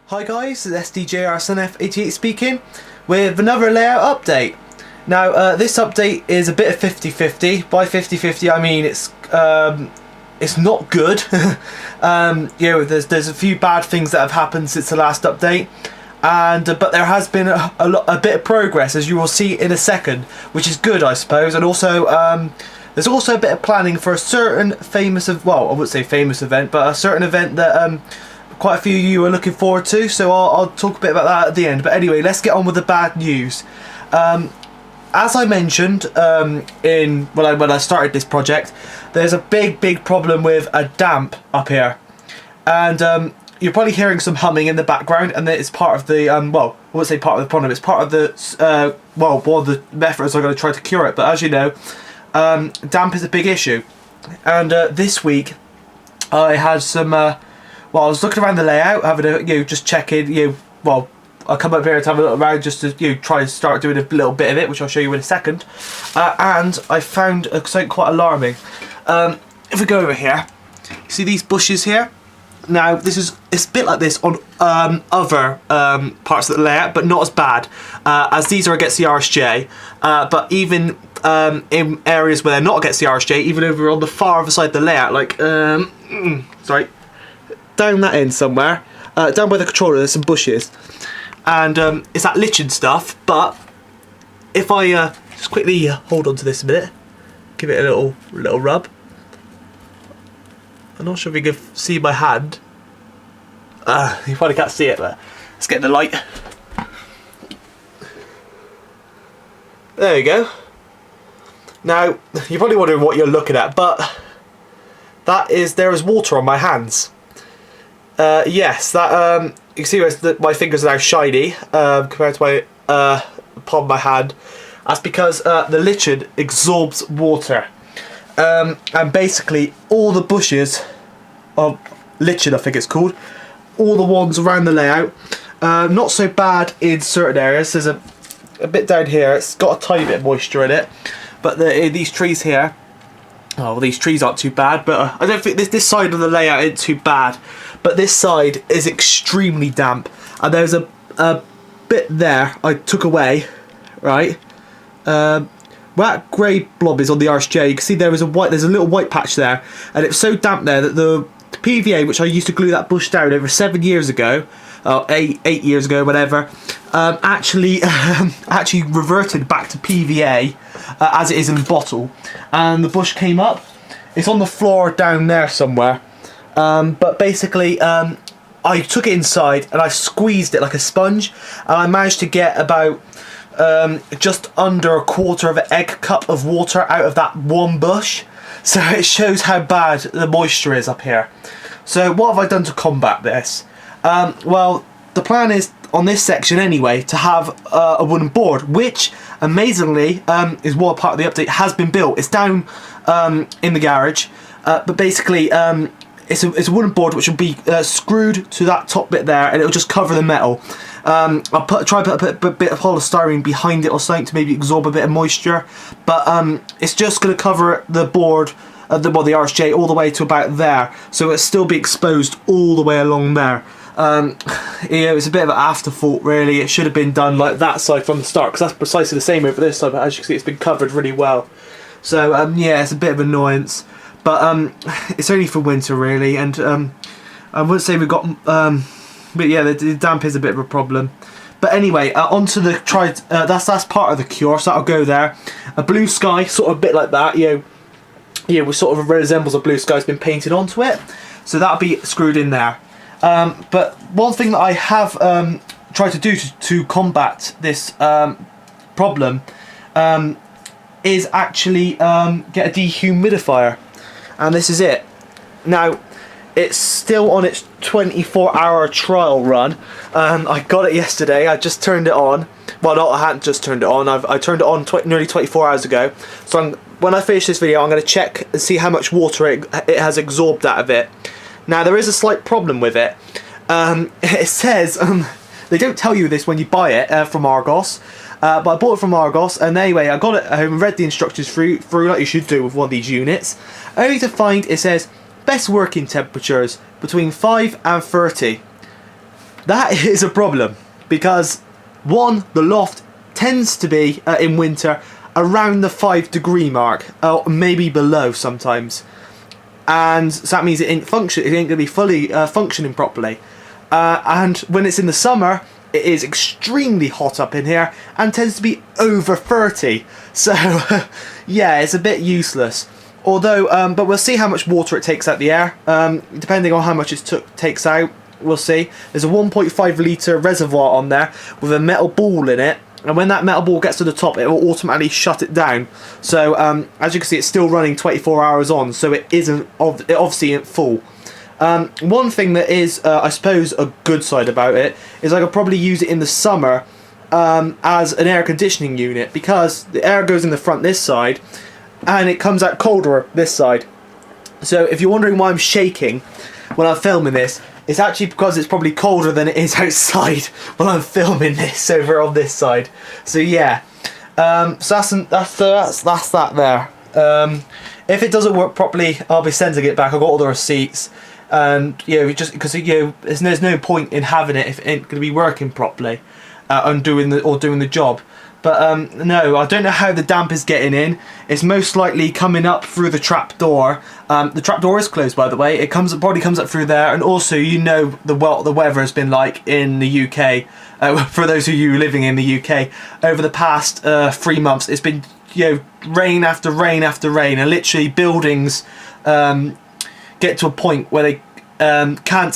Hi guys, it's SDJRSNF88 speaking with another layout update. Now this update is a bit of 50-50. By 50-50 I mean it's not good. You know, there's a few bad things that have happened since the last update, and but there has been a bit of progress, as you will see in a second, which is good, I suppose. And also there's also a bit of planning for a certain famous, well, I wouldn't say famous event, but a certain event that quite a few of you are looking forward to, so I'll talk a bit about that at the end. But anyway, let's get on with the bad news. As I mentioned when I started this project, there's a big problem with a damp up here, and you're probably hearing some humming in the background, and it's part of the well, I wouldn't say part of the problem, it's part of the well, one of the methods I'm going to try to cure it. But as you know, damp is a big issue, and this week I had some well, I was looking around the layout, having a, just checking, well, I'll come up here to have a look around just to, try and start doing a little bit of it, which I'll show you in a second. And I found something quite alarming. If we go over here, see these bushes here? Now, it's a bit like this on other parts of the layout, but not as bad, as these are against the RSJ. But even in areas where they're not against the RSJ, even over on the far other side of the layout, like, sorry, down that end somewhere, down by the controller, there's some bushes, and it's that lichen stuff. But if I just quickly hold on to this a minute, give it a little rub. I'm not sure if you can see my hand. You probably can't see it, but let's get the light. There you go. Now you're probably wondering what you're looking at, but there is water on my hands. Yes, that you can see my fingers are now shiny compared to my palm of my hand. That's because the lichen absorbs water, and basically all the bushes of lichen, I think it's called, all the ones around the layout, not so bad in certain areas. There's a bit down here, it's got a tiny bit of moisture in it, but these trees here, oh, well, these trees aren't too bad, but I don't think this side of the layout isn't too bad. But this side is extremely damp, and there's a bit there I took away, right? Where that grey blob is on the RSJ, you can see there's a little white patch there, and it's so damp there that the PVA, which I used to glue that bush down over 7 years ago, eight years ago, whatever, actually reverted back to PVA as it is in the bottle, and the bush came up. It's on the floor down there somewhere. But basically, I took it inside and I squeezed it like a sponge, and I managed to get about just under a quarter of an egg cup of water out of that one bush. So it shows how bad the moisture is up here. So what have I done to combat this? Well, the plan is, on this section anyway, to have a wooden board, which amazingly is what part of the update has been built. It's down in the garage, but basically it's a wooden board which will be screwed to that top bit there, and it'll just cover the metal. I'll try to put a bit of polystyrene behind it or something to maybe absorb a bit of moisture, but it's just going to cover the board, the RSJ, all the way to about there, so it'll still be exposed all the way along there. It's a bit of an afterthought, really. It should have been done like that side from the start, because that's precisely the same over this side, but as you can see, it's been covered really well. So yeah, it's a bit of annoyance. But it's only for winter, really, and I wouldn't say we've got, but yeah, the damp is a bit of a problem. But anyway, onto the that's part of the cure, so that'll go there. A blue sky, sort of a bit like that, which sort of resembles a blue sky, has been painted onto it, so that'll be screwed in there. But one thing that I have tried to do to combat this problem is actually get a dehumidifier. And this is it. Now, it's still on its 24-hour trial run. I got it yesterday. I just turned it on. Well, no, I hadn't just turned it on. I turned it on nearly 24 hours ago. So when I finish this video, I'm going to check and see how much water it has absorbed out of it. Now, there is a slight problem with it. It says, they don't tell you this when you buy it from Argos. But I bought it from Argos, and anyway, I got it at home and read the instructions through like you should do with one of these units, only to find it says best working temperatures between 5 and 30. that is a problem because one, the loft tends to be in winter around the 5-degree mark, or maybe below sometimes, and so that means it ain't going to be fully functioning properly. And when it's in the summer, it is extremely hot up in here and tends to be over 30. So yeah, it's a bit useless. Although, but we'll see how much water it takes out the air. Depending on how much it takes out, we'll see. There's a 1.5 litre reservoir on there with a metal ball in it. And when that metal ball gets to the top, it will automatically shut it down. So as you can see, it's still running 24 hours on, so it obviously isn't full. One thing that is, I suppose, a good side about it is I could probably use it in the summer as an air conditioning unit, because the air goes in the front this side and it comes out colder this side. So if you're wondering why I'm shaking when I'm filming this, it's actually because it's probably colder than it is outside when I'm filming this over on this side. So yeah, so that's that there. If it doesn't work properly, I'll be sending it back. I've got all the receipts, and just because there's no point in having it if it ain't going to be working properly and doing the job. But no, I don't know how the damp is getting in. It's most likely coming up through the trap door. The trap door is closed, by the way. It probably comes up through there, and also the weather has been like in the UK. For those of you living in the UK, over the past 3 months, it's been rain after rain after rain, and literally buildings get to a point where they can't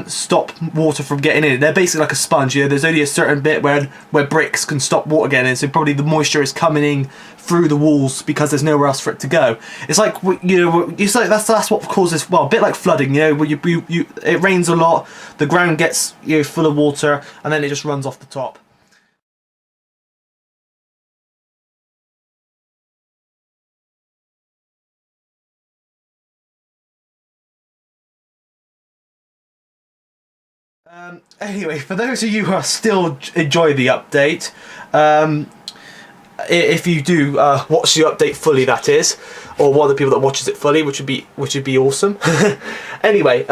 stop water from getting in. They're basically like a sponge. There's only a certain bit where bricks can stop water getting in, so probably the moisture is coming in through the walls because there's nowhere else for it to go. It's like it's like that's what causes, well, a bit like flooding. Where it rains a lot, the ground gets full of water, and then it just runs off the top. Anyway, for those of you who are still enjoy the update, if you do watch the update fully, that is, or one of the people that watches it fully, which would be awesome. Anyway,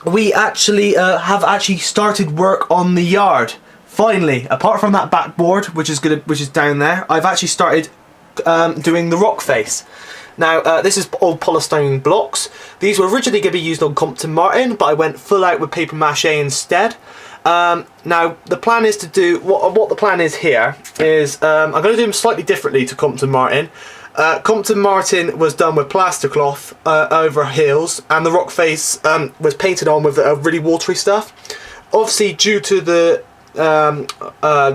we actually have started work on the yard. Finally, apart from that backboard, which is down there, I've actually started doing the rock face. Now, this is all polystyrene blocks. These were originally going to be used on Compton Martin, but I went full out with paper mache instead. Now, the plan is to do, what the plan is here is, I'm going to do them slightly differently to Compton Martin. Compton Martin was done with plaster cloth over heels, and the rock face was painted on with really watery stuff. Obviously, due to the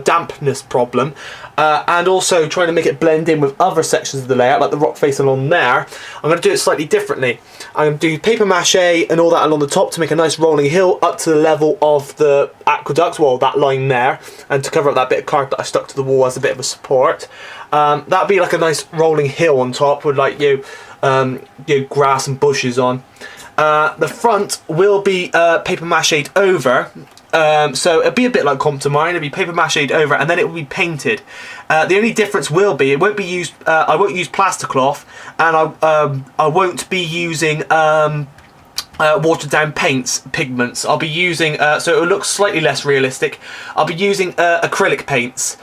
dampness problem, and also trying to make it blend in with other sections of the layout, like the rock face along there, I'm going to do it slightly differently. I'm going to do paper mache and all that along the top to make a nice rolling hill up to the level of the aqueduct, well, that line there, and to cover up that bit of carpet I stuck to the wall as a bit of a support. That'd be like a nice rolling hill on top with like grass and bushes on. The front will be paper mached over. So it'll be a bit like Compton Martin. It'll be paper mached over, and then it will be painted. The only difference will be it won't be used. I won't use plaster cloth, and I won't be using watered down pigments. I'll be using so it will look slightly less realistic. I'll be using acrylic paints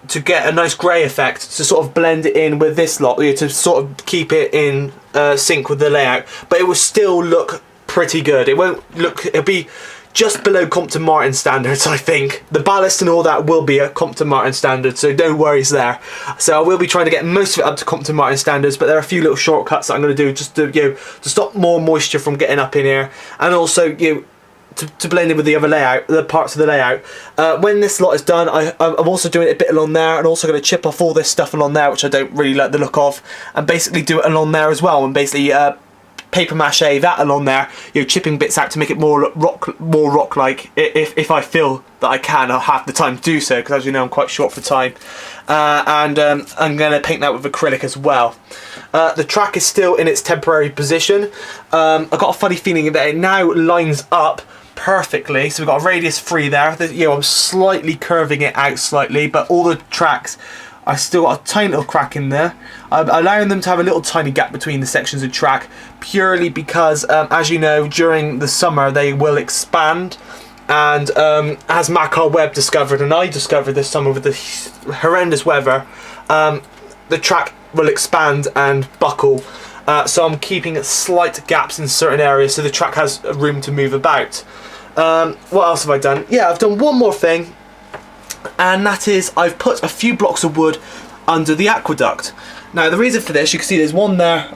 to get a nice grey effect, to sort of blend it in with this lot, to sort of keep it in sync with the layout. But it will still look pretty good. It won't look. It'll be just below Compton Martin standards, I think. The ballast and all that will be at Compton Martin standards, so no worries there. So I will be trying to get most of it up to Compton Martin standards, but there are a few little shortcuts that I'm going to do just to to stop more moisture from getting up in here, and also to blend in with the other layout, the parts of the layout. When this lot is done, I'm also doing it a bit along there, and also going to chip off all this stuff along there, which I don't really like the look of, and basically do it along there as well, and basically paper mache that along there, chipping bits out to make it more rock-like. If I feel that I can, I'll have the time to do so, because as you know, I'm quite short for time. And I'm going to paint that with acrylic as well. The track is still in its temporary position. I've got a funny feeling that it now lines up perfectly. So we've got a radius 3 there. I'm slightly curving it out slightly, but all the tracks I still got a tiny little crack in there. I'm allowing them to have a little tiny gap between the sections of track, purely because, as you know, during the summer they will expand. And as Maccar Webb discovered, and I discovered this summer with the horrendous weather, the track will expand and buckle. So I'm keeping slight gaps in certain areas so the track has room to move about. What else have I done? Yeah, I've done one more thing, and that is I've put a few blocks of wood under the aqueduct. Now the reason for this, you can see there's one there,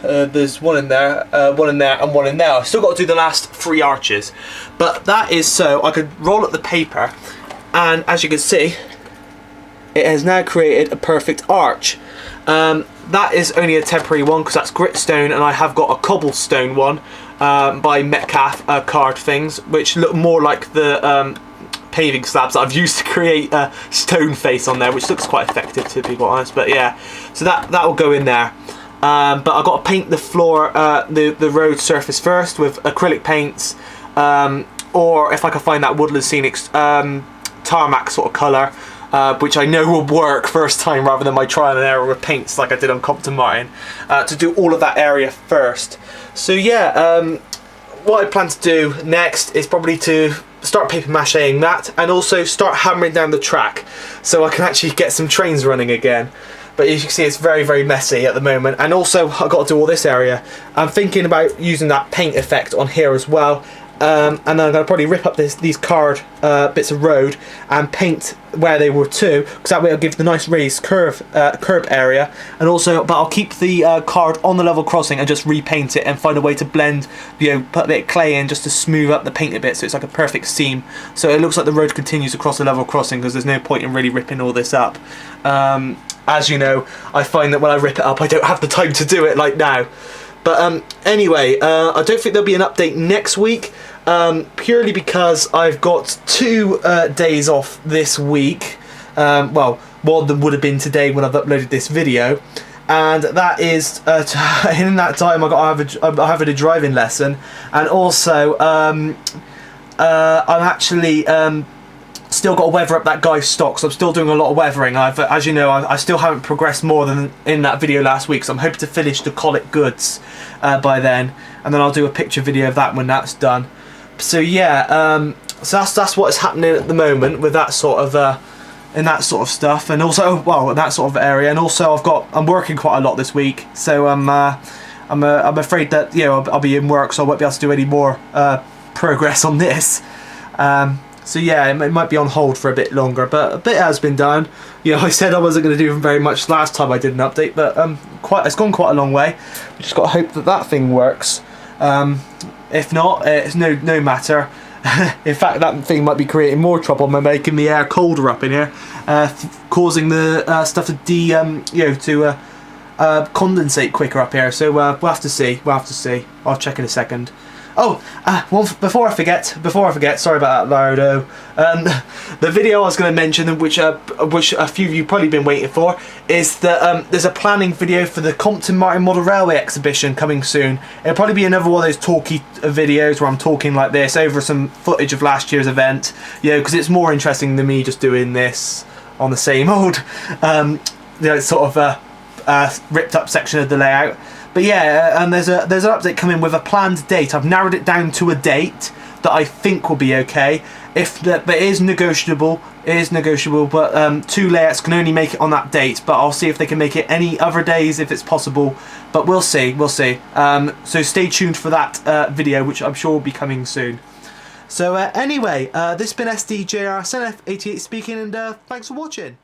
there's one in there, one in there, and one in there. I've still got to do the last 3 arches, but that is so I could roll up the paper, and as you can see, it has now created a perfect arch. That is only a temporary one because that's grit stone, and I have got a cobblestone one by Metcalf card things, which look more like the paving slabs that I've used to create a stone face on there, which looks quite effective to be quite honest. But yeah, so that will go in there. But I've got to paint the floor, the road surface first with acrylic paints, or if I can find that woodland scenic tarmac sort of colour, which I know will work first time rather than my trial and error with paints like I did on Compton Martin, to do all of that area first. So yeah, what I plan to do next is probably to start paper macheing that, and also start hammering down the track so I can actually get some trains running again. But as you can see, it's very, very messy at the moment, and also I've got to do all this area. I'm thinking about using that paint effect on here as well. And then I'm going to probably rip up these card bits of road and paint where they were too, because that way I'll give the nice raised curb area. And also, but I'll keep the card on the level crossing and just repaint it and find a way to blend, you know, put a bit of clay in just to smooth up the paint a bit so it's like a perfect seam. So it looks like the road continues across the level crossing, because there's no point in really ripping all this up. As you know, I find that when I rip it up I don't have the time to do it like now. But anyway, I don't think there'll be an update next week, purely because I've got 2 days off this week. Well, one of them would have been today when I've uploaded this video, and that is in that time I'm having a driving lesson, and also I'm actually still got to weather up that guy's stock, so I'm still doing a lot of weathering. As you know, I still haven't progressed more than in that video last week, so I'm hoping to finish the colic goods by then, and then I'll do a picture video of that when that's done. So yeah, so that's what is happening at the moment with that sort of in that sort of stuff, and also, well, in that sort of area. And also I'm working quite a lot this week, so I'm afraid that, you know, I'll be in work, so I won't be able to do any more progress on this. So yeah, it might be on hold for a bit longer, but a bit has been done. You know, I said I wasn't going to do very much last time I did an update, but it's gone quite a long way. We just got to hope that that thing works. If not, it's no matter. In fact, that thing might be creating more trouble by making the air colder up in here, causing the stuff to condensate quicker up here. So we'll have to see. I'll check in a second. Oh, before I forget, sorry about that, Lardo. The video I was going to mention, which a few of you probably been waiting for, is that there's a planning video for the Compton Martin Model Railway exhibition coming soon. It'll probably be another one of those talky videos where I'm talking like this over some footage of last year's event, you know, because it's more interesting than me just doing this on the same old, sort of ripped up section of the layout. But yeah, and there's an update coming with a planned date. I've narrowed it down to a date that I think will be okay. But it is negotiable. But 2 layouts can only make it on that date. But I'll see if they can make it any other days if it's possible. But we'll see. So stay tuned for that video, which I'm sure will be coming soon. So anyway, this has been SDJR 88 speaking, and thanks for watching.